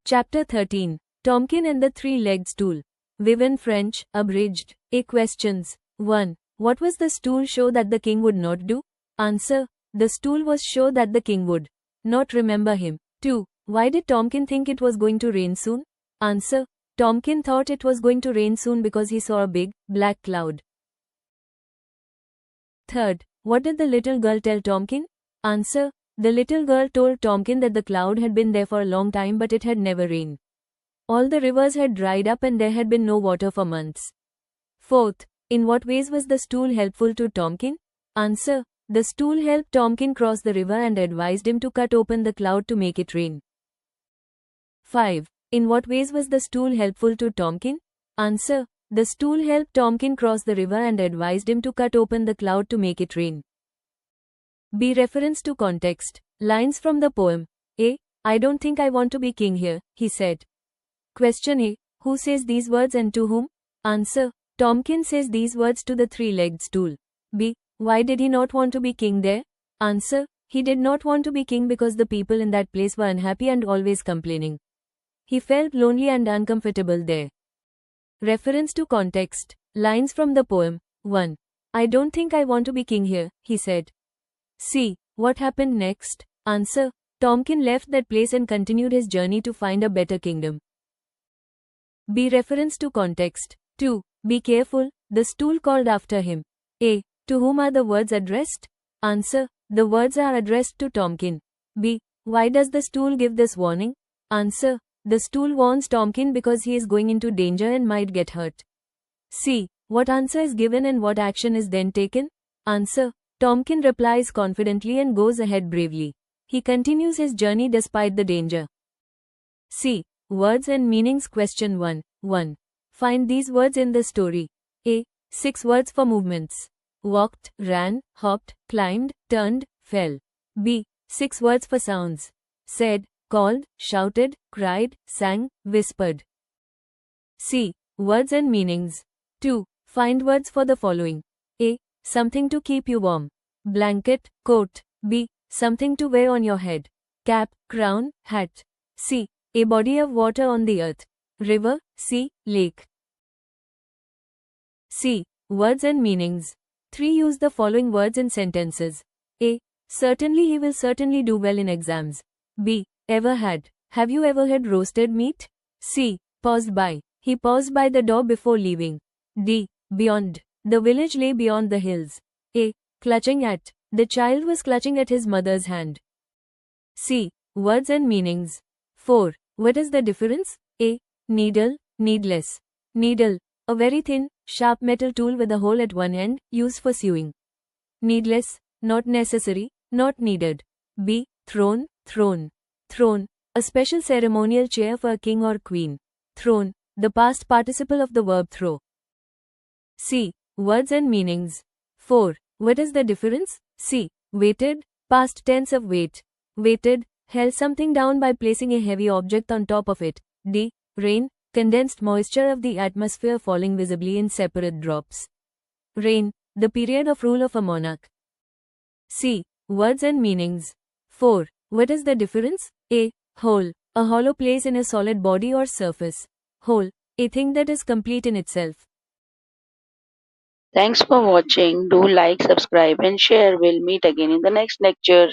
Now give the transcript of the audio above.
Chapter 13. Tomkin and the Three-Legged Stool. Vivian French, abridged. A. Questions. 1. What was the stool show that the king would not do? Answer. The stool was show that the king would not remember him. 2. Why did Tomkin think it was going to rain soon? Answer. Tomkin thought it was going to rain soon because he saw a big, black cloud. 3. What did the little girl tell Tomkin? Answer. The little girl told Tomkin that the cloud had been there for a long time but it had never rained. All the rivers had dried up and there had been no water for months. 4. In what ways was the stool helpful to Tomkin? Answer. The stool helped Tomkin cross the river and advised him to cut open the cloud to make it rain. 5. In what ways was the stool helpful to Tomkin? Answer. The stool helped Tomkin cross the river and advised him to cut open the cloud to make it rain. B. Reference to context. Lines from the poem. A. I don't think I want to be king here, he said. Question A. Who says these words and to whom? Answer. Tomkin says these words to the three-legged stool. B. Why did he not want to be king there? Answer. He did not want to be king because the people in that place were unhappy and always complaining. He felt lonely and uncomfortable there. Reference to context. Lines from the poem. 1. I don't think I want to be king here, he said. C. What happened next? Answer. Tomkin left that place and continued his journey to find a better kingdom. B. Reference to context. 2. Be careful, the stool called after him. A. To whom are the words addressed? Answer. The words are addressed to Tomkin. B. Why does the stool give this warning? Answer. The stool warns Tomkin because he is going into danger and might get hurt. C. What answer is given and what action is then taken? Answer. Tomkin replies confidently and goes ahead bravely. He continues his journey despite the danger. C. Words and meanings. Question 1. 1. Find these words in the story. A. 6 words for movements. Walked, ran, hopped, climbed, turned, fell. B. 6 words for sounds. Said, called, shouted, cried, sang, whispered. C. Words and meanings. 2. Find words for the following. A. Something to keep you warm. Blanket, coat. B. Something to wear on your head. Cap, crown, hat. C. A body of water on the earth. River, sea, lake. C. Words and meanings. 3. Use the following words in sentences. A. Certainly he will certainly do well in exams. B. Ever had. Have you ever had roasted meat? C. Paused by. He paused by the door before leaving. D. Beyond. The village lay beyond the hills. A. Clutching at. The child was clutching at his mother's hand. C. Words and meanings. 4. What is the difference? A. Needle, needless. Needle. A very thin, sharp metal tool with a hole at one end, used for sewing. Needless. Not necessary, not needed. B. Throne, throne. Throne. A special ceremonial chair for a king or queen. Throne. The past participle of the verb throw. C. Words and meanings. 4. What is the difference? C. Weighted, past tense of weight. Weighted, held something down by placing a heavy object on top of it. D. Rain, condensed moisture of the atmosphere falling visibly in separate drops. Reign, the period of rule of a monarch. C. Words and meanings. 4. What is the difference? A. Whole, a hollow place in a solid body or surface. Whole, a thing that is complete in itself. Thanks for watching. Do like, subscribe, and share. We'll meet again in the next lecture.